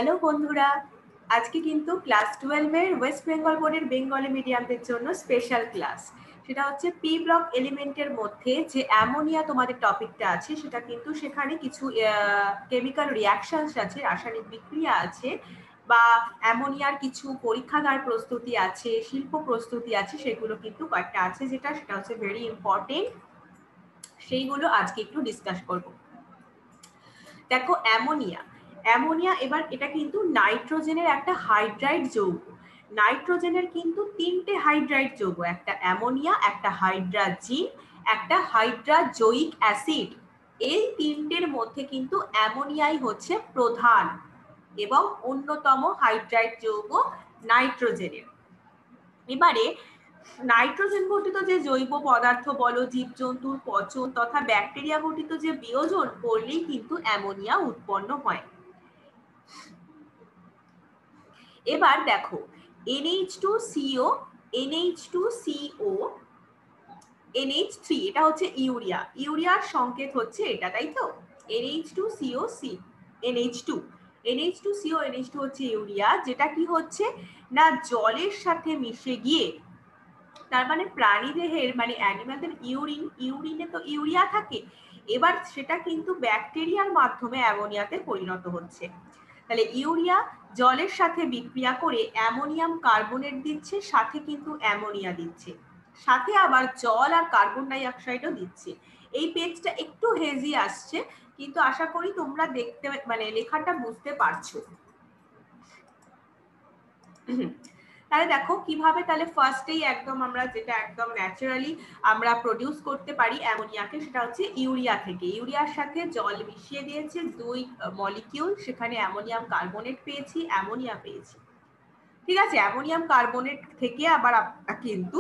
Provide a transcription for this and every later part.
Hello বন্ধুরা, আজকে কিন্তু ক্লাস 12 এর ওয়েস্ট বেঙ্গল বোর্ডের বেঙ্গলি মিডিয়ামদের জন্য স্পেশাল ক্লাস। সেটা হচ্ছে পি ব্লক এলিমেন্টের মধ্যে যে অ্যামোনিয়া তোমাদের টপিকটা আছে, সেটা কিন্তু সেখানে কিছু কেমিক্যাল রিয়াকশনস আছে, রাসায়নিক বিক্রিয়া আছে, বা অ্যামোনিয়ার কিছু পরীক্ষাগার প্রস্তুতি আছে, শিল্প প্রস্তুতি আছে, সেগুলো কিন্তু কয়েকটা আছে, সেটা হচ্ছে ভেরি ইম্পর্টেন্ট। সেইগুলো আজকে একটু ডিসকাস করব। দেখো অ্যামোনিয়া এবার এটা কিন্তু নাইট্রোজেনের একটা হাইড্রাইড যৌগ। নাইট্রোজেনের কিন্তু তিনটে হাইড্রাইড যৌগ, একটা অ্যামোনিয়া, একটা হাইড্রাজিন, একটা হাইড্রাজোয়িক অ্যাসিড। এই তিনটের মধ্যে কিন্তু অ্যামোনিয়াই হচ্ছে প্রধান এবং অন্যতম হাইড্রাইড যৌগ নাইট্রোজেনের। এবারে নাইট্রোজেন ঘটিত যে জৈব পদার্থ বলো, জীবজন্তুর পচন তথা ব্যাকটেরিয়া ঘটিত যে বিয়োজন করলেই কিন্তু অ্যামোনিয়া উৎপন্ন হয়। এবার দেখো NH2CO, NH2CO, NH3, এটা হচ্ছে ইউরিয়া। ইউরিয়ার সংকেত হচ্ছে এটা, তাই তো? NH2CO, NH2, NH2CO, NH2 হচ্ছে ইউরিয়া, যেটা কি হচ্ছে না জলের সাথে মিশে গিয়ে, তার মানে প্রাণী দেহের মানে অ্যানিমালদের ইউরিনে তো ইউরিয়া থাকে, এবার সেটা কিন্তু ব্যাকটেরিয়ার মাধ্যমে অ্যামোনিয়াতে পরিণত হচ্ছে। তাহলে ইউরিয়া জলের সাথে বিক্রিয়া করে অ্যামোনিয়াম কার্বনেট দিচ্ছে, সাথে কিন্তু অ্যামোনিয়া দিচ্ছে, সাথে আবার জল আর কার্বন ডাই অক্সাইডও দিচ্ছে। এই পেজটা একটু হেজি আসছে, কিন্তু আশা করি তোমরা দেখতে মানে লেখাটা বুঝতে পারছো। তাহলে দেখো কিভাবে তাহলে ফার্স্টেই একদম আমরা যেটা একদম ন্যাচারালি আমরা প্রডিউস করতে পারি অ্যামোনিয়াকে, সেটা হচ্ছে ইউরিয়া থেকে। ইউরিয়ার সাথে জল মিশিয়ে দিয়েছে, দুই মলিকিউল, সেখানে অ্যামোনিয়াম কার্বনেট পেয়েছি, অ্যামোনিয়া পেয়েছি। ঠিক আছে, অ্যামোনিয়াম কার্বনেট থেকে আবার কিন্তু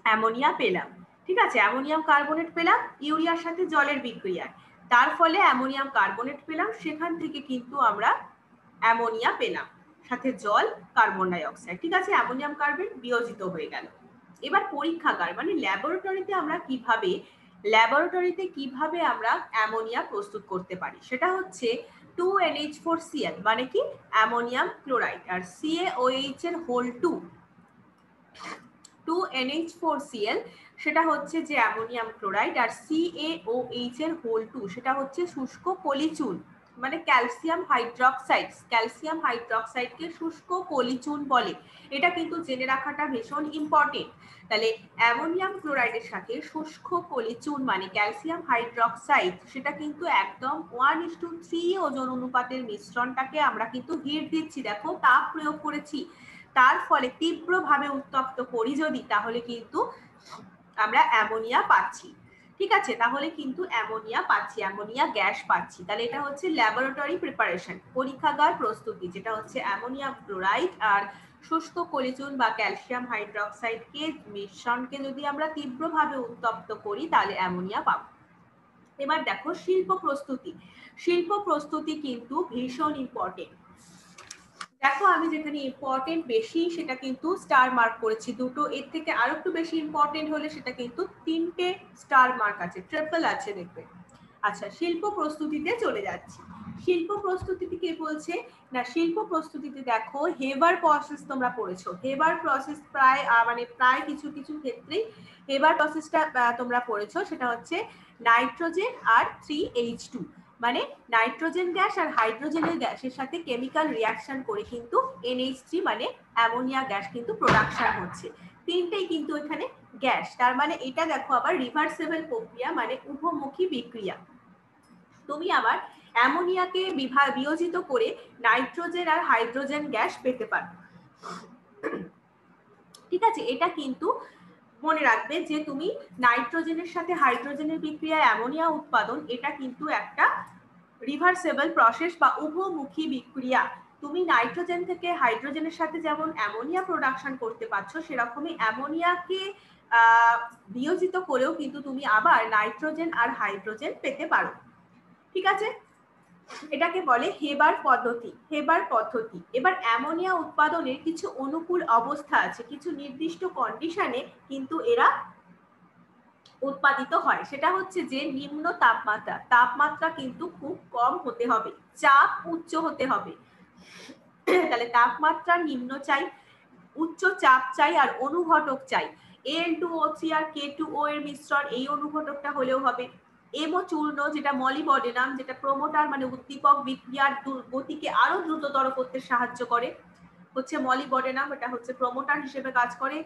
অ্যামোনিয়া পেলাম। ঠিক আছে, অ্যামোনিয়াম কার্বনেট পেলাম ইউরিয়ার সাথে জলের বিক্রিয়ায়, তার ফলে অ্যামোনিয়াম কার্বনেট পেলাম, সেখান থেকে কিন্তু আমরা অ্যামোনিয়া পেলাম, সাথে জল, কার্বন ডাই অক্সাইড। ঠিক আছে, অ্যামোনিয়াম কার্বনেট বিয়োজিত হয়ে গেল। এবার পরীক্ষাগার মানে ল্যাবরেটরিতে কিভাবে আমরা অ্যামোনিয়া প্রস্তুত করতে পারি, সেটা হচ্ছে 2NH4Cl মানে কি অ্যামোনিয়াম ক্লোরাইড, আর CaOH এর হোল 2NH4Cl সেটা হচ্ছে যে অ্যামোনিয়াম ক্লোরাইড, আর CaOH এর হোল 2 সেটা হচ্ছে শুষ্ক পলিচুন মানে ক্যালসিয়াম হাইড্রক্সাইডকে শুষ্ক পলিচুন বলে। এটা কিন্তু জেনে রাখাটা ভীষণ ইম্পর্টেন্ট। তাহলে অ্যামোনিয়াম ক্লোরাইডের সাথে শুষ্ক পলিচুন মানে ক্যালসিয়াম হাইড্রক্সাইড, সেটা কিন্তু একদম 1:3 ওজন অনুপাতের মিশ্রণটাকে আমরা কিন্তু হিট দিচ্ছি, দেখো তাপ প্রয়োগ করেছি, তার ফলে তীব্রভাবে উত্তপ্ত করি যদি, তাহলে কিন্তু আমরা অ্যামোনিয়া পাচ্ছি। ঠিক আছে, তাহলে কিন্তু অ্যামোনিয়া পাচ্ছি, অ্যামোনিয়া গ্যাস পাচ্ছি। তাহলে এটা হচ্ছে ল্যাবরেটরি প্রিপারেশন, পরীক্ষাগার প্রস্তুতি, যেটা হচ্ছে অ্যামোনিয়াম ক্লোরাইড আর শুষ্ক পলিচুন বা ক্যালসিয়াম হাইড্রক্সাইডকে মিশ্রণকে যদি আমরা তীব্রভাবে উত্তপ্ত করি, তাহলে অ্যামোনিয়া পাবো। এবার দেখো শিল্প প্রস্তুতি কিন্তু ভীষণ ইম্পর্টেন্ট। দেখো আমি যেখানে ইম্পর্টেন্ট বেশি সেটা কিন্তু স্টার মার্ক করেছি দুটো, এর থেকে আরো একটু বেশি ইম্পর্টেন্ট হলে সেটা কিন্তু 3টে স্টার মার্ক আছে, ট্রিপল আছে দেখবে। আচ্ছা, শিল্প প্রস্তুতিতে চলে যাচ্ছি। শিল্প প্রস্তুতিতে কি বলছে না, শিল্প প্রস্তুতিতে দেখো হেবার প্রসেস তোমরা পড়েছো। হেবার প্রসেস প্রায় কিছু কিছু ক্ষেত্রেই হেবার প্রসেসটা তোমরা পড়েছো, সেটা হচ্ছে নাইট্রোজেন আর 3H2 মানে নাইট্রোজেন গ্যাস আর হাইড্রোজেনের গ্যাসের সাথে কেমিক্যাল রিয়াকশন করে কিন্তু NH3 মানে অ্যামোনিয়া গ্যাস কিন্তু প্রোডাকশন হচ্ছে। তিনটেই কিন্তু এখানে গ্যাস, তার মানে এটা দেখো আবার রিভার্সেবল প্রক্রিয়া মানে উভমুখী বিক্রিয়া। তুমি আবার অ্যামোনিয়াকে বিয়োজিত করে নাইট্রোজেন আর হাইড্রোজেন গ্যাস পেতে পারো। ঠিক আছে, এটা কিন্তু মনে রাখবে যে তুমি নাইট্রোজেনের সাথে হাইড্রোজেনের বিক্রিয়ায় অ্যামোনিয়া উৎপাদন, এটা কিন্তু একটা রিভার্সেবল প্রসেস বা উভমুখী বিক্রিয়া। তুমি নাইট্রোজেন থেকে হাইড্রোজেনের সাথে যেমন অ্যামোনিয়া প্রোডাকশন করতে পারছো, সেরকমই অ্যামোনিয়াকে বিয়োজিত করেও কিন্তু তুমি আবার নাইট্রোজেন আর হাইড্রোজেন পেতে পারো। ঠিক আছে, এটাকে বলে হেবার পদ্ধতি। এবার অ্যামোনিয়া উৎপাদনের কিছু অনুকূল অবস্থা আছে, কিছু নির্দিষ্ট কন্ডিশনে কিন্তু এরা উৎপাদিত হয়, সেটা হচ্ছে যে নিম্ন তাপমাত্রা। তাপমাত্রা কিন্তু খুব কম হতে হবে, চাপ উচ্চ হতে হবে। তাহলে তাপমাত্রা নিম্ন চাই, উচ্চ চাপ চাই, আর অনুঘটক চাই। Al2O3 আর K2O এর মিশ্রণ, এই অনুঘটকটা হলেও হবে। এমো চূর্ণ যেটা মলিবডেনাম, যেটা প্রমোটার মানে উদ্দীপক বিক্রিয়ার গতিকে আরো দ্রুততর করতে সাহায্য করে, হচ্ছে মলিবডেনাম। এটা হচ্ছে প্রমোটার হিসেবে কাজ করে,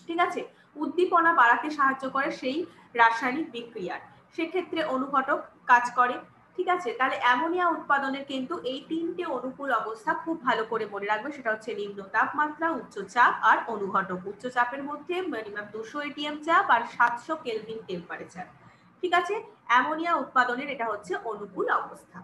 ঠিক আছে, উদ্দীপনা বাড়াতে সাহায্য করে সেই রাসায়নিক বিক্রিয়ার, সেক্ষেত্রে অনুঘটক কাজ করে, ঠিক আছে। তাহলে অ্যামোনিয়া উৎপাদনের কিন্তু এই তিনটে অনুকূল অবস্থা খুব ভালো করে মনে রাখবে, সেটা হচ্ছে নিম্ন তাপমাত্রা, উচ্চ চাপ আর অনুঘটক। উচ্চ চাপের মধ্যে মিনিমাম 200 এটিএম চাপ আর 700 কেলভিন টেম্পারেচার, ঠিক আছে। অ্যামোনিয়া উৎপাদনের এটা হচ্ছে অনুকূল অবস্থা।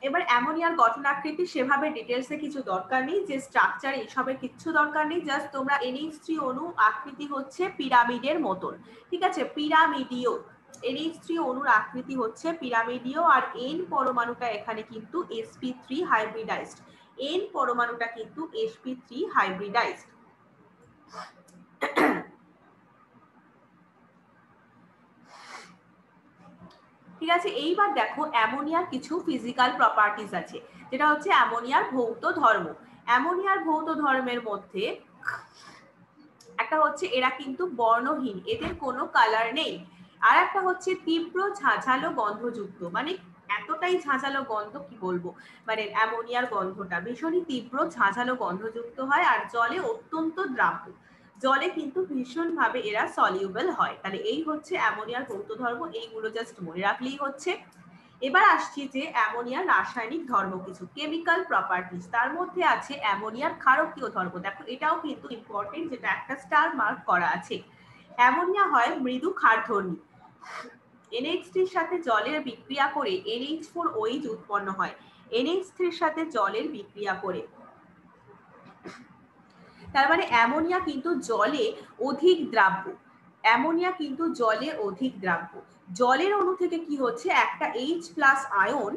এবার অ্যামোনিয়ার গঠনাকৃতি সেভাবে ডিটেলসে কিছু দরকার নেই, যে স্ট্রাকচার এইসবের কিছু দরকার নেই, জাস্ট তোমরা NH3 অণু আকৃতি হচ্ছে পিরামিডের মতন, ঠিক আছে, পিরামিডীয়। NH3 অণুর আকৃতি হচ্ছে পিরামিডীয়, আর N পরমাণুটা এখানে কিন্তু sp3 হাইব্রিডাইজড, N পরমাণুটা কিন্তু sp3 হাইব্রিডাইজড। ঠিক আছে, এইবার দেখো অ্যামোনিয়ার কিছু ফিজিক্যাল প্রপার্টিজ আছে, যেটা হচ্ছে অ্যামোনিয়ার ভৌত ধর্ম। অ্যামোনিয়ার ভৌত ধর্মের মধ্যে একটা হচ্ছে এরা কিন্তু বর্ণহীন, এদের কোনো কালার নেই। আর একটা হচ্ছে তীব্র ঝাঁঝালো গন্ধযুক্ত, মানে এতটাই ঝাঁঝালো গন্ধ কি বলবো, মানে অ্যামোনিয়ার গন্ধটা ভীষণই তীব্র ঝাঁঝালো গন্ধযুক্ত হয়, আর জলে অত্যন্ত দ্রাব্য, জলে কিন্তু ভীষণভাবে এরা সলিউবল হয়। তাহলে এই হচ্ছে অ্যামোনিয়ার ভৌত ধর্ম, এইগুলো জাস্ট মনে রাখলেই হচ্ছে। এবার আসছি যে অ্যামোনিয়ার রাসায়নিক ধর্ম, কিছু কেমিক্যাল প্রপার্টিজ, তার মধ্যে আছে অ্যামোনিয়ার ক্ষারকীয় ধর্ম। দেখো এটাও কিন্তু ইম্পর্টেন্ট, যেটা একটা স্টার মার্ক করা আছে। অ্যামোনিয়া হয় মৃদু ক্ষারধর্মী, NH3 এর সাথে জলের বিক্রিয়া করে NH4OH উৎপন্ন হয়, NH3 এর সাথে জলের বিক্রিয়া করে। তার মানে অ্যামোনিয়া কিন্তু জলে অধিক দ্রাব্য, অ্যামোনিয়া কিন্তু জলে অধিক দ্রাব্য। জলের অণু থেকে কি হচ্ছে, একটা H+ আয়ন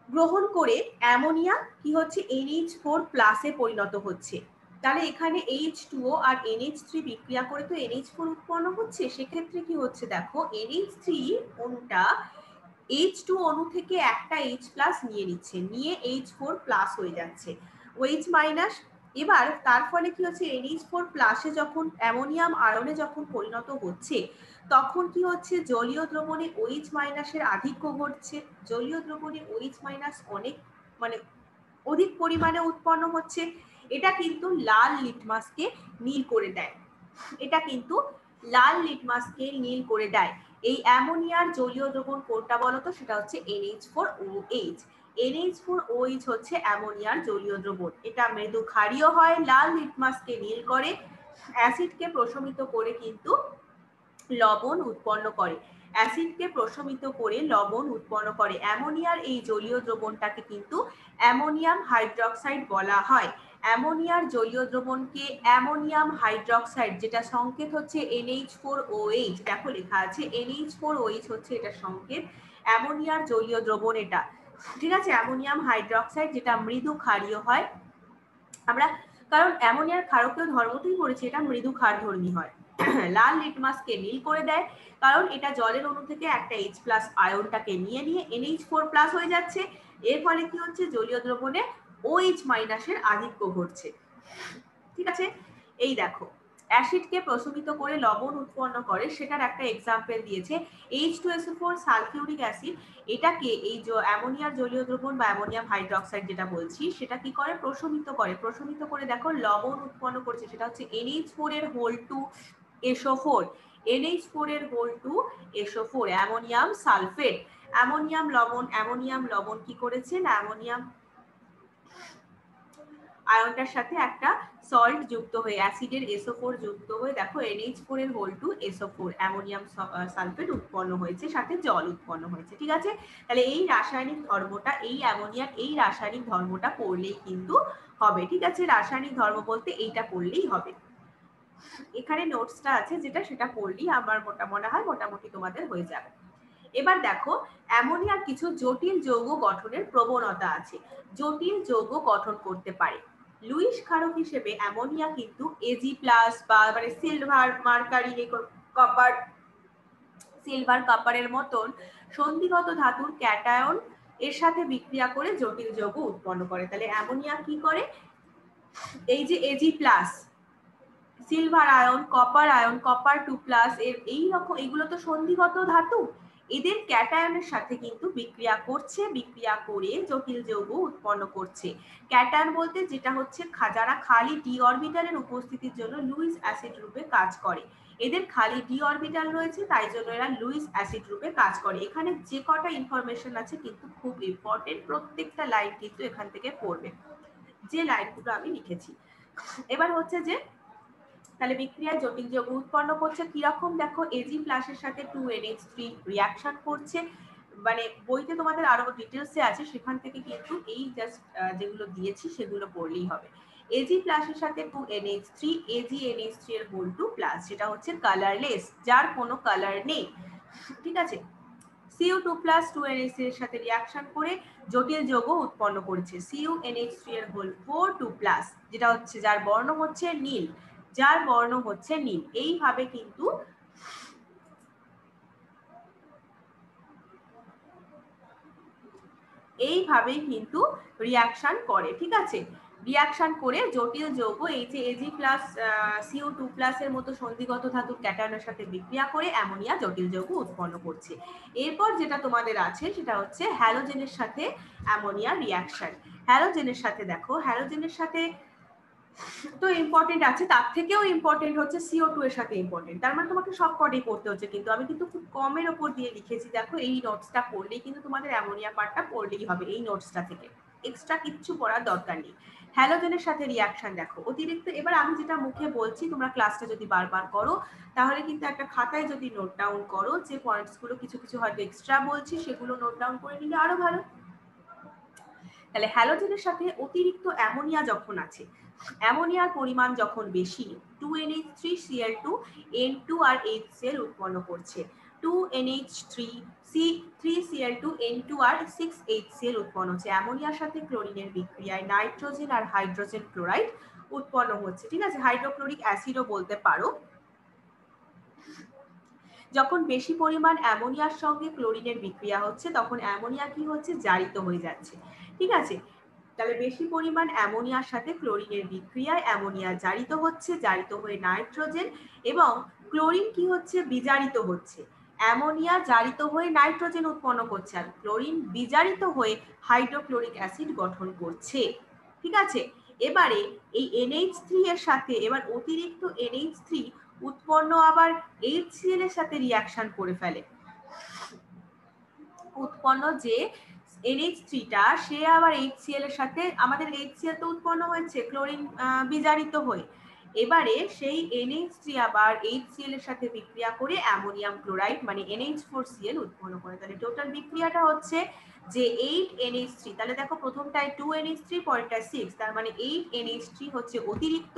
গ্রহণ করে অ্যামোনিয়া কি হচ্ছে NH4+ এ পরিণত হচ্ছে। তাহলে এখানে H2O আর NH3 বিক্রিয়া করে তো NH4 উৎপন্ন হচ্ছে, সেক্ষেত্রে কি হচ্ছে দেখো NH3 অণুটা H2 অণু থেকে একটা H+ নিয়ে নিচ্ছে, নিয়ে H4+ হয়ে যাচ্ছে, OH-। এবার তার ফলে কি হচ্ছে NH4+ এ যখন অ্যামোনিয়াম আয়নে যখন পরিণত হচ্ছে, তখন কি হচ্ছে জলীয় দ্রবণে OH- এর আধিক্য ঘটছে, জলীয় দ্রবণে OH- অনেক মানে অধিক পরিমাণে উৎপন্ন হচ্ছে। এটা কিন্তু লাল লিটমাসকে নীল করে দেয়, এটা কিন্তু লাল লিটমাসকে নীল করে দেয়। এই অ্যামোনিয়ার জলীয় দ্রবণ কোনটা বলতো, সেটা হচ্ছে NH4OH। NH4OH হচ্ছে অ্যামোনিয়ার জলীয় দ্রবণ, এটা মৃদু ক্ষারীয় হয়, লাল লিটমাসকে নীল করে, অ্যাসিডকে প্রশমিত করে কিন্তু লবণ উৎপন্ন করে, অ্যাসিডকে প্রশমিত করে লবণ উৎপন্ন করে। অ্যামোনিয়ার এই জলীয় দ্রবণটাকে কিন্তু অ্যামোনিয়াম হাইড্রক্সাইড বলা হয়। অ্যামোনিয়ার জলীয় দ্রবণকে অ্যামোনিয়াম হাইড্রক্সাইড, যেটা সংকেত হচ্ছে NH4OH, দেখো লেখা আছে NH4OH হচ্ছে এটা সংকেত, অ্যামোনিয়ার জলীয় দ্রবণ এটা, ঠিক আছে। অ্যামোনিয়াম হাইড্রক্সাইড যেটা মৃদু ক্ষারীয় হয়, আমরা কারণ অ্যামোনিয়ার ক্ষারকীয় ধর্মতেই পড়েছি, এটা মৃদু ক্ষারধর্মী হয়। লাল লিটমাসকে নীল করে দেয়, কারণ এটা জলের অণু থেকে একটা H+ আয়নটাকে নিয়ে NH4+ হয়ে যাচ্ছে, এর ফলে কি হচ্ছে জলীয় দ্রবণে OH- এর আধিক্য ঘটছে, ঠিক আছে। এই দেখো অ্যাসিডকে প্রশমিত করে লবণ উৎপন্ন করে, সেটার একটা এক্সাম্পল দিয়েছে H2SO4 সালফিউরিক অ্যাসিড। এটাকে এই যে অ্যামোনিয়ার জলীয় দ্রবণ বা অ্যামোনিয়াম হাইড্রক্সাইড যেটা বলছি, সেটা কি করে প্রশমিত করে, প্রশমিত করে দেখো লবণ উৎপন্ন করছে, সেটা হচ্ছে NH4 এর হোল 2SO4, NH4 এর whole 2SO4, ammonium sulphate. Ammonium লবণ কি করেছে না, অ্যামোনিয়াম আয়নটার সাথে একটা সল্ট যুক্ত হয়ে অ্যাসিডের SO4 যুক্ত হয়ে দেখো NH4 এর হোল 2SO4, অ্যামোনিয়াম সালফেট উৎপন্ন হয়েছে, সাথে জল উৎপন্ন হয়েছে, ঠিক আছে। তাহলে এই রাসায়নিক ধর্মটা, এই অ্যামোনিয়ার এই রাসায়নিক ধর্মটা পড়লেই কিন্তু হবে, ঠিক আছে। রাসায়নিক ধর্ম বলতে এইটা পড়লেই হবে, এখানে নোটসটা আছে যেটা, সেটা পড়লেই আমার মনে হয় মোটামুটি তোমাদের হয়ে যাবে। এবার দেখো অ্যামোনিয়ার কিছু জটিল যৌগ গঠনের প্রবণতা আছে, জটিল যৌগ গঠন করতে পারে। লুইস ক্ষারক হিসেবে অ্যামোনিয়া কিন্তু Ag+ বা মানে সিলভার, মার্কারি, কপার, সিলভার, কপারের মতন সন্ধিগত ধাতুর ক্যাটায়ন এর সাথে বিক্রিয়া করে জটিল যৌগ উৎপন্ন করে। তাহলে অ্যামোনিয়া কি করে, এই যে Ag+, silver ion, copper ion, copper 2+ এর এই রকম এগুলো তো সন্ধিগত ধাতু, এদের ক্যাটায়নের সাথে কিন্তু বিক্রিয়া করছে, বিক্রিয়া করে জটিল যৌগ উৎপন্ন করছে। ক্যাটায়ন বলতে যেটা হচ্ছে যারা খালি ডি অরবিটালের উপস্থিতির জন্য লুইস অ্যাসিড রূপে কাজ করে, এদের খালি ডি অরবিটাল রয়েছে তাই জন্য এরা লুইস অ্যাসিড রূপে কাজ করে। এখানে যে কটা ইনফরমেশন আছে কিন্তু খুব ইম্পর্টেন্ট, প্রত্যেকটা লাইন কিন্তু এখান থেকে পড়বে, যে লাইনগুলো আমি লিখেছি। এবার হচ্ছে যে তাহলে বিক্রিয়ায় জটিল যৌগ উৎপন্ন করছে কিরকম, দেখো Ag+ এর সাথে 2NH3 রিঅ্যাকশন করছে, মানে বইতে তোমাদের আরো ডিটেলসে আছে, সেখান থেকে কিন্তু এই জাস্ট যেগুলো দিয়েছি সেগুলো পড়লেই হবে। Ag+ এর সাথে 2NH3, AgNH3 এর হোল 2+, যেটা হচ্ছে কালারলেস, যার কোনো কালার নেই, ঠিক আছে। Cu2+ 2NH3 এর সাথে রিঅ্যাকশন করে জটিল যৌগ উৎপন্ন করেছে, CuNH3 এর হোল 4 2+, যেটা হচ্ছে যার বর্ণ হচ্ছে নীল, যার বর্ণ হচ্ছে নীল। এইভাবে কিন্তু এইভাবেই কিন্তু রিঅ্যাকশন করে, ঠিক আছে। রিঅ্যাকশন করে জটিল যৌগ এই যে Ag+, Cu2+ এর মতো সন্ধিগত ধাতুর ক্যাটায়নের সাথে বিক্রিয়া করে অ্যামোনিয়া জটিল যৌগ উৎপন্ন করছে। এরপর যেটা তোমাদের আছে সেটা হচ্ছে হ্যালোজেনের সাথে অ্যামোনিয়া রিঅ্যাকশন। হ্যালোজেনের সাথে দেখো, হ্যালোজেনের সাথে তো ইম্পর্টেন্ট আছে, তার থেকেও ইম্পর্টেন্ট হচ্ছে CO2 এর সাথে ইম্পর্টেন্ট, তার মানে তোমাকে সব কটাই পড়তে হচ্ছে, কিন্তু আমি কিন্তু খুব কমের ওপর দিয়ে লিখেছি। দেখো এই নোটসটা পড়লেই কিন্তু তোমাদের অ্যামোনিয়া পার্টটা পড়লেই হবে, এই নোটসটা থেকে এক্সট্রা কিচ্ছু পড়ার দরকার নেই। হ্যালোজেনের সাথে রিঅ্যাকশন দেখো অতিরিক্ত, এবার আমি যেটা মুখে বলছি তোমরা ক্লাসটা যদি বারবার করো তাহলে কিন্তু একটা খাতায় যদি নোট ডাউন করো, যে পয়েন্টসগুলো কিছু কিছু হয়তো এক্সট্রা বলছি সেগুলো নোট ডাউন করে নিলে আরো ভালো। তাহলে হ্যালোজেনের সাথে অতিরিক্ত অ্যামোনিয়া যখন আছে, অ্যামোনিয়ার পরিমাণ যখন বেশি, 2NH3Cl2 N2 আর HCl উৎপন্ন করছে, 2NH3 Cl2 N2 আর 6HCl উৎপন্ন হচ্ছে। অ্যামোনিয়ার সাথে ক্লোরিনের বিক্রিয়ায় নাইট্রোজেন আর হাইড্রোজেন ক্লোরাইড উৎপন্ন হচ্ছে, ঠিক আছে, হাইড্রোক্লোরিক অ্যাসিডও বলতে পারো। যখন বেশি পরিমাণ অ্যামোনিয়ার সঙ্গে ক্লোরিনের বিক্রিয়া হচ্ছে তখন অ্যামোনিয়া কি হচ্ছে, জারিত হয়ে যাচ্ছে, ঠিক আছে। তাহলে বেশি পরিমাণ অ্যামোনিয়ার সাথে ক্লোরিনের বিক্রিয়ায় অ্যামোনিয়া জারিত হচ্ছে, জারিত হয়ে নাইট্রোজেন, এবং ক্লোরিন কি হচ্ছে, বিজারিত হচ্ছে। অ্যামোনিয়া জারিত হয়ে নাইট্রোজেন উৎপন্ন করছে আর ক্লোরিন বিজারিত হয়ে হাইড্রোক্লোরিক অ্যাসিড গঠন করছে, ঠিক আছে। এবারে এই NH3 এর সাথে এবার অতিরিক্ত NH3 উৎপন্ন আবার HCl এর সাথে রিঅ্যাকশন করে ফেলে, উৎপন্ন যে NH3টা সে আবার HCl এর সাথে, আমাদের HCl তো উৎপন্ন হয়েছে ক্লোরিন বিজারিত হয়ে, এবারে সেই NH3 আবার HCl এর সাথে বিক্রিয়া করে অ্যামোনিয়াম ক্লোরাইড মানে NH4Cl উৎপন্ন করে। তাহলে টোটাল বিক্রিয়াটা হচ্ছে যে 8NH3, তাহলে দেখো প্রথমটায় 2NH3 পরেরটায় 6, তার মানে 8NH3 হচ্ছে অতিরিক্ত,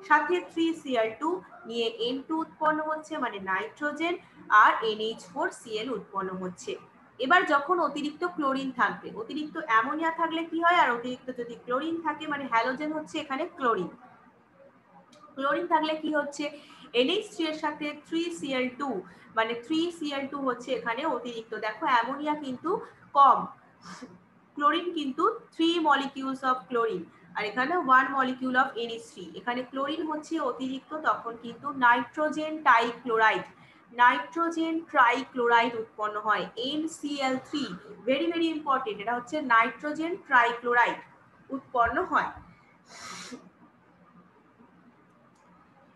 সাথে 3Cl2 নিয়ে N2 উৎপন্ন হচ্ছে মানে নাইট্রোজেন, আর NH4Cl উৎপন্ন হচ্ছে। এবার যখন অতিরিক্ত ক্লোরিন থাকবে, অতিরিক্ত অ্যামোনিয়া থাকলে কি হয়, আর অতিরিক্ত যদি ক্লোরিন থাকে মানে হ্যালোজেন হচ্ছে এখানে ক্লোরিন, ক্লোরিন থাকলে কি হচ্ছে, NH3 এর সাথে 3Cl2 মানে 3Cl2 হচ্ছে এখানে অতিরিক্ত। দেখো অ্যামোনিয়া কিন্তু কম, ক্লোরিন কিন্তু 3 মলিকিউলস অফ ক্লোরিন, আর এখানে 1 মলিকিউল অফ NH3, এখানে ক্লোরিন হচ্ছে অতিরিক্ত, তখন কিন্তু নাইট্রোজেন টাইক্লোরাইড, নাইট্রোজেন ট্রাইক্লোরাইড উৎপন্ন হয়, NCl3, ভেরি ভেরি ইম্পর্টেন্ট, এটা হচ্ছে নাইট্রোজেন ট্রাইক্লোরাইড উৎপন্ন হয়।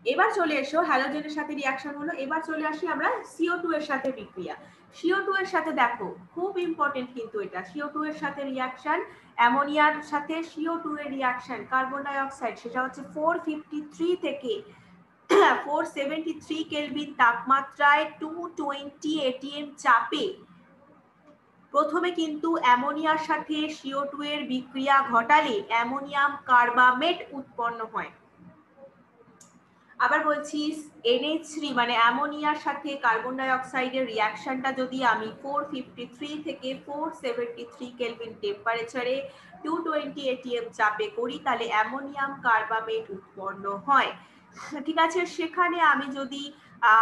এবার চলে এসো, হ্যালোজেনের সাথে রিঅ্যাকশন হলো, এবার চলে আসি আমরা CO2 এর সাথে বিক্রিয়া। CO2 এর সাথে দেখো খুব ইম্পর্টেন্ট কিন্তু এটা, CO2 এর সাথে রিঅ্যাকশন, অ্যামোনিয়ার সাথে CO2 এর রিঅ্যাকশন, কার্বন ডাই অক্সাইড, সেটা হচ্ছে 453 থেকে 473 কেলভিন তাপমাত্রায় 220 atm চাপে প্রথমে কিন্তু অ্যামোনিয়ার সাথে CO2 এর বিক্রিয়া ঘটালে অ্যামোনিয়াম কার্বামেট উৎপন্ন হয়। আবার বলছি NH3 মানে অ্যামোনিয়ার সাথে কার্বন ডাই অক্সাইডের রিয়াকশনটা যদি আমি 453 থেকে 473 কেলভিন টেম্পারেচারে 220 ATM চাপে করি তাহলে অ্যামোনিয়াম কার্বামেট উৎপন্ন হয়। ঠিক আছে, সেখানে আমি যদি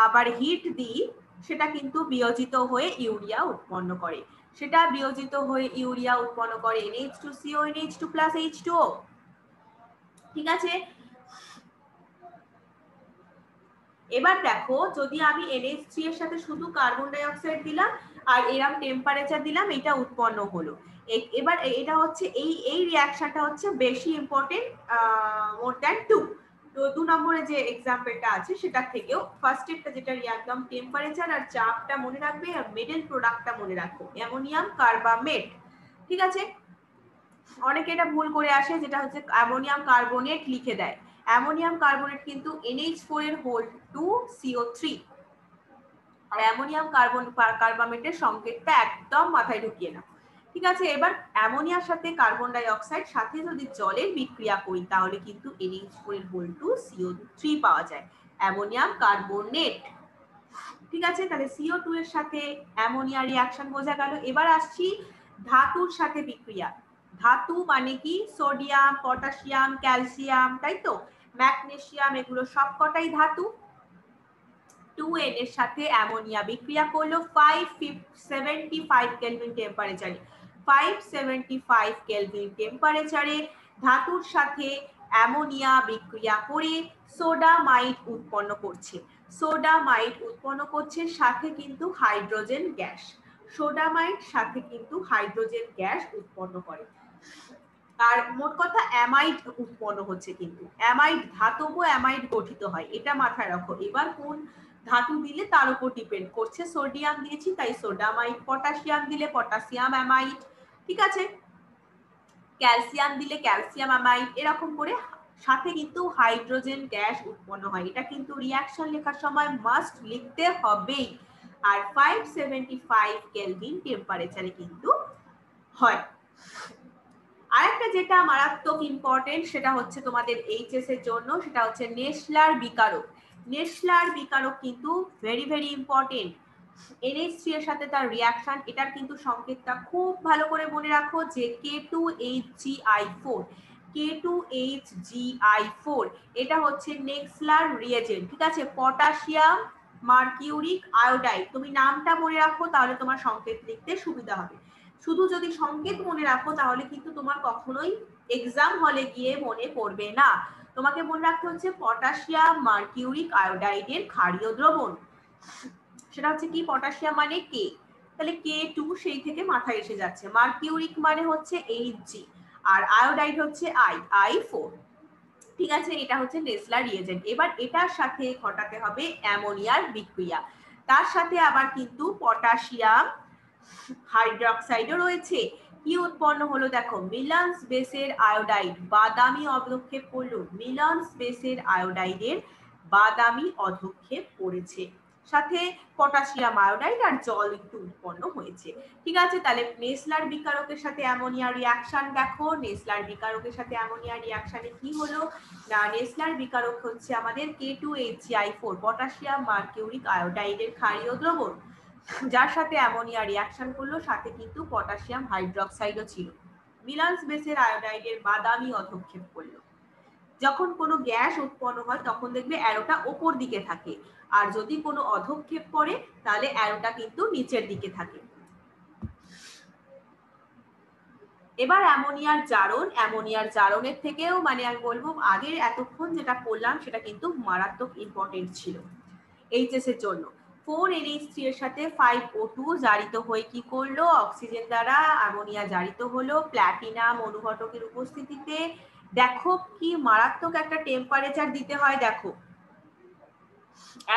আবার হিট দিই সেটা কিন্তু বিয়োজিত হয়ে ইউরিয়া উৎপন্ন করে, সেটা বিয়োজিত হয়ে ইউরিয়া উৎপন্ন করে NH2CO NH2 H2O। ঠিক আছে, এবার দেখো যদি আমি NH3 এর সাথে শুধু কার্বন ডাই অক্সাইড দিলাম আর এরকম টেম্পারেচার দিলাম, এটা উৎপন্ন হলো। এবার এটা হচ্ছে এই রিঅ্যাকশনটা হচ্ছে বেশি ইম্পর্টেন্ট, মোর দ্যান 2। তো 2 নম্বরে যে এক্সাম্পলটা আছে সেটা থেকেও ফার্স্ট স্টেপটা যেটা একদম টেম্পারেচার আর চাপটা মনে রাখবে, আর মিডল প্রোডাক্টটা মনে রাখো অ্যামোনিয়াম কার্বামেট। ঠিক আছে, অনেকে এটা ভুল করে আসে, যেটা হচ্ছে অ্যামোনিয়াম কার্বনেট লিখে দেয়। অ্যামোনিয়াম কার্বনেট কিন্তু NH4 এর হোল 2CO3, আর অ্যামোনিয়াম কার্বামেটের সংকেতটা একদম মাথায় ঢুকিয়ে নাও। ঠিক আছে, এবার অ্যামোনিয়ার সাথে কার্বন ডাই অক্সাইড সাথে যদি জলের বিক্রিয়া করি তাহলে কিন্তু NH4 এর হোল 2CO3 পাওয়া যায়, অ্যামোনিয়াম কার্বনেট। ঠিক আছে, তাহলে CO2 এর সাথে অ্যামোনিয়া রিঅ্যাকশন বোঝা গেল। এবার আসছি ধাতুর সাথে বিক্রিয়া। ধাতু মানে কি? সোডিয়াম, পটাশিয়াম, ক্যালসিয়াম, তাই তো, ম্যাগনেসিয়াম, এগুলো সবকটাই ধাতু। 2N এর সাথে অ্যামোনিয়া বিক্রিয়া করলো 575 কেলভিন টেম্পারেচারে। 575 কেলভিন টেম্পারেচারে ধাতুর সাথে অ্যামোনিয়া বিক্রিয়া করে সোডামাইট উৎপন্ন করছে। সোডামাইট উৎপন্ন করছে, সাথে কিন্তু হাইড্রোজেন গ্যাস। সোডামাইট সাথে কিন্তু হাইড্রোজেন গ্যাস উৎপন্ন করে। আর মোট কথা অ্যামাইড উৎপন্ন হচ্ছে, কিন্তু অ্যামাইড ধাতব অ্যামাইড গঠিত হয়, এটা মাথায় রাখো। এবার কোন ধাতু দিলে তার উপর ডিপেন্ড করছে, সোডিয়াম দিয়েছি তাই সোডামাইড, পটাশিয়াম দিলে পটাশিয়াম অ্যামাইড, ঠিক আছে, ক্যালসিয়াম দিলে ক্যালসিয়াম অ্যামাইড, এরকম করে সাথে কিন্তু হাইড্রোজেন গ্যাস উৎপন্ন হয়। এটা কিন্তু রিঅ্যাকশন লেখার সময় মাস্ট লিখতে হবেই। আর 575 কেলভিন টেম্পারেচারে কিন্তু হয়। আরেকটা যেটা মারাত্মক ইম্পর্টেন্ট সেটা হচ্ছে তোমাদের এইচএস এর জন্য, সেটা হচ্ছে নেসলার বিকারক। নেসলার বিকারক কিন্তু ভেরি ভেরি ইম্পর্টেন্ট। NH3 এর সাথে তার রিঅ্যাকশন, এটার কিন্তু সংকেতটা খুব ভালো করে মনে রাখো যে K2HgI4। K2HgI4 এটা হচ্ছে নেসলার রিএজেন্ট। ঠিক আছে, পটাশিয়াম মার্কিউরিক আয়োডাইড, তুমি নামটা মনে রাখো তাহলে তোমার সংকেত লিখতে সুবিধা হবে। শুধু যদি সংকেত মনে রাখো তাহলে কিন্তু তোমার কখনোই এক্সাম হলে গিয়ে মনে পড়বে না। তোমাকে মনে রাখতে হচ্ছে পটাশিয়াম মার্কিউরিক আয়োডাইডের ক্ষারীয় দ্রবণ, সেটা হচ্ছে কি? পটাশিয়াম মানে কে, তাহলে K2 সেই থেকে মাথায় এসে যাচ্ছে। মার্কিউরিক মানে হচ্ছে Hg, আর আয়োডাইড হচ্ছে I4। ঠিক আছে, এটা হচ্ছে নেসলার রিএজেন্ট। এবার এটার সাথে ঘটাতে হবে অ্যামোনিয়ার বিক্রিয়া, তার সাথে আবার কিন্তু পটাশিয়াম হাইড্রোক্সাইডও রয়েছে। কি উৎপন্ন হলো দেখো, মিলান্স বেসের আয়োডাইড বাদামি অধক্ষেপ পড়লো, মিলান্স বেসের আয়োডাইডের বাদামি অধক্ষেপ পড়েছে, সাথে পটাশিয়াম আয়োডাইড আর জল একটু উৎপন্ন হয়েছে। ঠিক আছে, তাহলে নেসলার বিকারকের সাথে অ্যামোনিয়া রিঅ্যাকশন দেখো। নেসলার বিকারকের সাথে অ্যামোনিয়া রিঅ্যাকশনে কি হলো না, নেসলার বিকারক হচ্ছে আমাদের K2HgI4 পটাশিয়াম মার্কিউরিক আয়োডাইডের ক্ষারীয় দ্রবণ, যার সাথে অ্যামোনিয়া রিঅ্যাকশন করলো, সাথে কিন্তু পটাশিয়াম হাইড্রোক্সাইডও ছিল। মিলান্স বেসের আয়োডাইডের বাদামি অধক্ষেপ করলো। যখন কোনো গ্যাস উৎপন্ন হয় তখন দেখবে অ্যারোটা ওপর দিকে থাকে, আর যদি কোনো অধক্ষেপ করে তাহলে অ্যারোটা কিন্তু নিচের দিকে থাকে। এবার অ্যামোনিয়ার জারণ, অ্যামোনিয়ার জারণের থেকেও মানে আমি বলবো আগের এতক্ষণ যেটা করলাম সেটা কিন্তু মারাত্মক ইম্পর্টেন্ট ছিল এইচএস এর জন্য। 4NH3 এর সাথে 5O2 জারিত হয়ে কি করলো, অক্সিজেন দ্বারা অ্যামোনিয়া জারিত হলো প্ল্যাটিনাম অনুঘটকের উপস্থিতিতে। দেখো কি মারাত্মক একটা টেম্পারেচার দিতে হয়, দেখো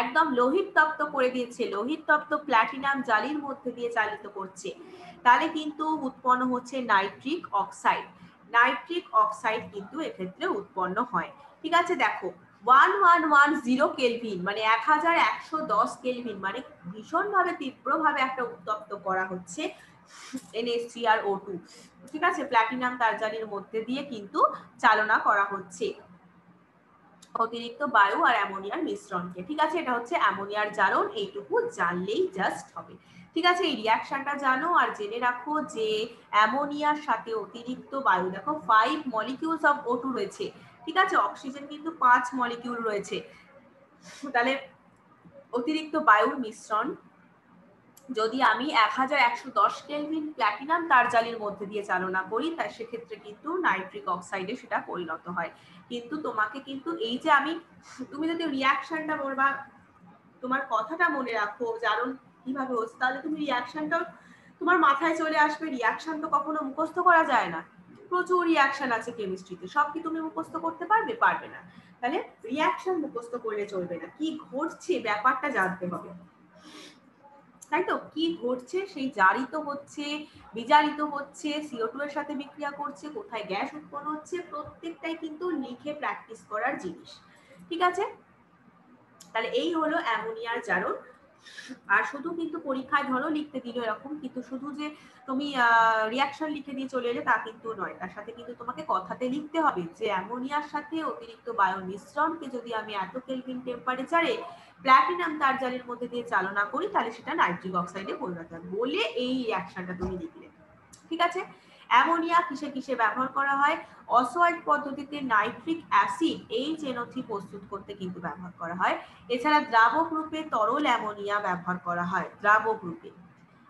একদম লোহিত তপ্ত করে দিয়েছে, লোহিত তপ্ত প্ল্যাটিনাম জালির মধ্যে দিয়ে চালিত করছে, তাহলে কিন্তু উৎপন্ন হচ্ছে নাইট্রিক অক্সাইড। নাইট্রিক অক্সাইড কিন্তু এক্ষেত্রে উৎপন্ন হয়। ঠিক আছে, দেখো 1110 কেলভিন মানে 1110 কেলভিন মানে ভীষণভাবে তীব্রভাবে একটা উত্তপ্ত করা হচ্ছে NH3 আর O2। ঠিক আছে, প্ল্যাটিনাম তারজালির মধ্যে দিয়ে কিন্তু চালনা করা হচ্ছে। অতিরিক্ত বায়ু আর অ্যামোনিয়ার মিশ্রণকে। ঠিক আছে, এটা হচ্ছে অ্যামোনিয়ার জারণ, এইটুকু জানলেই জাস্ট হবে। ঠিক আছে, এই রিয়াকশনটা জানো আর জেনে রাখো যে অ্যামোনিয়ার সাথে অতিরিক্ত বায়ু, দেখো 5 মলিকিউলস অফ O2 রয়েছে। ঠিক আছে, অক্সিজেন কিন্তু 5 মলিকিউল রয়েছে। তাহলে অতিরিক্ত বায়ুর মিশ্রণ যদি আমি 1110 কেলভিন প্ল্যাটিনাম তারজালির মধ্যে দিয়ে চালনা করি, তার সেক্ষেত্রে কিন্তু নাইট্রিক অক্সাইডে সেটা পরিণত হয়। কিন্তু তোমাকে কিন্তু এই যে তুমি যদি রিয়াকশনটা বলবা, তোমার কথাটা মনে রাখো জারণ কিভাবে হচ্ছে, তাহলে তুমি রিয়াকশনটাও তোমার মাথায় চলে আসবে। রিয়াকশন তো কখনো মুখস্থ করা যায় না, প্রচুর রিয়াকশন আছে কেমিস্ট্রিতে, সব কি তুমি মুখস্থ করতে পারবে? পারবে না। তাহলে রিয়াকশন মুখস্থ করলে চলবে না, কি ঘটছে ব্যাপারটা জানতে হবে, তাই তো? কি ঘটছে, সেই জারিত হচ্ছে, বিজারিত হচ্ছে, CO2 এর সাথে বিক্রিয়া করছে, কোথায় গ্যাস উৎপন্ন হচ্ছে, প্রত্যেকটাই কিন্তু লিখে প্র্যাকটিস করার জিনিস। ঠিক আছে, তাহলে এই হলো অ্যামোনিয়ার জারণ। আর শুধু কিন্তু পরীক্ষায় ধরো লিখতে দিল এরকম, কিন্তু শুধু যে তুমি রিয়াকশন লিখে দিয়ে চলে এলে তা কিন্তু নয়, তার সাথে কিন্তু তোমাকে কথাতে লিখতে হবে যে অ্যামোনিয়ার সাথে অতিরিক্ত বায়ু মিশ্রণকে যদি আমি এত কেলভিন টেম্পারেচারে প্ল্যাটিনাম তারজালির মধ্যে দিয়ে চালনা করি, তাহলে সেটা নাইট্রিক অক্সাইডে পরিণত হয় বলে এই রিয়াকশনটা তুমি লিখলে। ঠিক আছে, অ্যামোনিয়া কিসে কিসে ব্যবহার করা হয়? অসওয়াল্ড পদ্ধতিতে নাইট্রিক অ্যাসিড HNO3 প্রস্তুত করতে কিন্তু ব্যবহার করা হয়। এছাড়া দ্রাবক রূপে তরল অ্যামোনিয়া ব্যবহার করা হয়, দ্রাবক রূপে।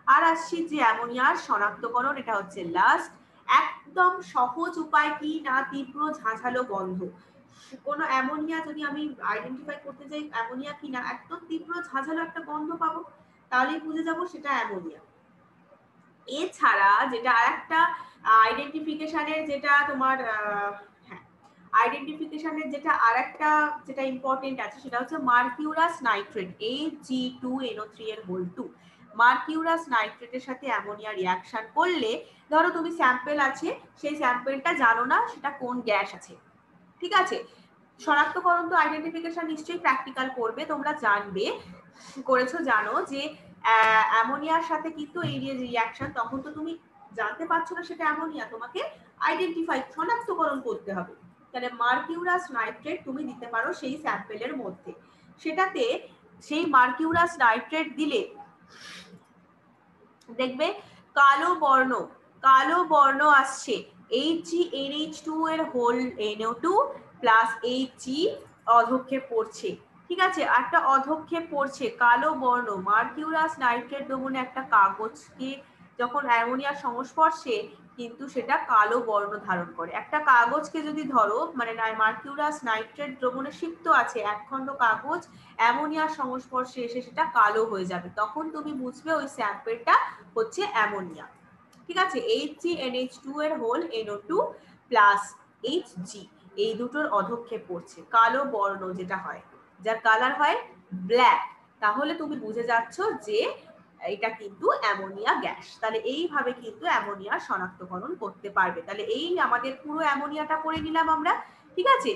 আর আসছি যে অ্যামোনিয়ার শনাক্তকরণ, এটা হচ্ছে লাস্ট। একদম সহজ উপায় কি না, তীব্র ঝাঁঝালো গন্ধ। কোনো অ্যামোনিয়া যদি আমি আইডেন্টিফাই করতে চাই অ্যামোনিয়া কিনা, একদম তীব্র ঝাঁঝালো একটা গন্ধ পাবো, তাহলেই বুঝে যাবো সেটা অ্যামোনিয়া। এছাড়া যেটা আরেকটা আইডেন্টিফিকেশনের যেটা তোমার আইডেন্টিফিকেশনের যেটা আরেকটা যেটা ইম্পর্টেন্ট আছে, সেটা হচ্ছে মার্কিউরাস নাইট্রেট, Ag2NO3 এর হোল 2। মার্কিউরাস নাইট্রেটের সাথে অ্যামোনিয়া রিয়াকশন করলে, ধরো তুমি স্যাম্পেল আছে, সেই স্যাম্পেলটা জানো না সেটা কোন গ্যাস আছে। ঠিক আছে, শনাক্তকরণ তো আইডেন্টিফিকেশন নিশ্চয়ই প্র্যাকটিক্যাল করবে, তোমরা জানবে, করেছো, জানো যে অ্যামোনিয়ার সাথে কিন্তু এই যে রিয়াকশন, তখন তো তুমি জানতে পারছো না সেটা অ্যামোনিয়া, তোমাকে আইডেন্টিফাই শনাক্তকরণ করতে হবে। তাহলে মার্কিউরাস নাইট্রেট তুমি দিতে পারো সেই স্যাম্পেলের মধ্যে, সেটাতে সেই মার্কিউরাস নাইট্রেট দিলে দেখবে কালো বর্ণ আসছে, HgNH2 এর হোল NO2 প্লাস Hg অধক্ষেপ পড়ছে। ঠিক আছে, একটা অধক্ষেপ পড়ছে, কালো বর্ণ। মার্কিউরাস নাইট্রেট দ্রবণে একটা কাগজকে যখন অ্যামোনিয়ার সংস্পর্শে, কিন্তু সেটা কালো বর্ণ ধারণ করে। একটা কাগজকে যদি ধরো, মানে মার্কিউরাস নাইট্রেট দ্রবণে সিক্ত আছে, একখণ্ড কাগজ অ্যামোনিয়ার সংস্পর্শে এসে সেটা কালো হয়ে যাবে, তখন তুমি বুঝবে ওই স্যাম্পেলটা হচ্ছে অ্যামোনিয়া। ঠিক আছে, HgNH2 এর হোল NO2 প্লাস Hg, এই দুটোর অধক্ষেপ পড়ছে, কালো বর্ণ যেটা হয়, যার কালার হয় ব্ল্যাক, তাহলে তুমি বুঝে যাচ্ছ যে এটা কিন্তু অ্যামোনিয়া গ্যাস। তাহলে এইভাবে কিন্তু অ্যামোনিয়া শনাক্তকরণ করতে পারবে। তাহলে এই আমাদের পুরো অ্যামোনিয়াটা পড়ে নিলাম আমরা। ঠিক আছে,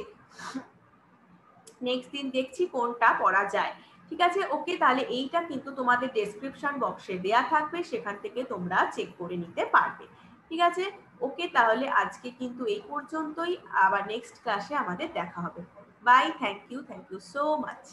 নেক্সট দিন দেখছি কোনটা পড়া যায়। ঠিক আছে, ওকে, তাহলে এইটা কিন্তু তোমাদের ডেসক্রিপশন বক্সে দেয়া থাকবে, সেখান থেকে তোমরা চেক করে নিতে পারবে। ঠিক আছে, ওকে, তাহলে আজকে কিন্তু এই পর্যন্তই, আবার নেক্সট ক্লাসে আমাদের দেখা হবে। Bye, thank you so much.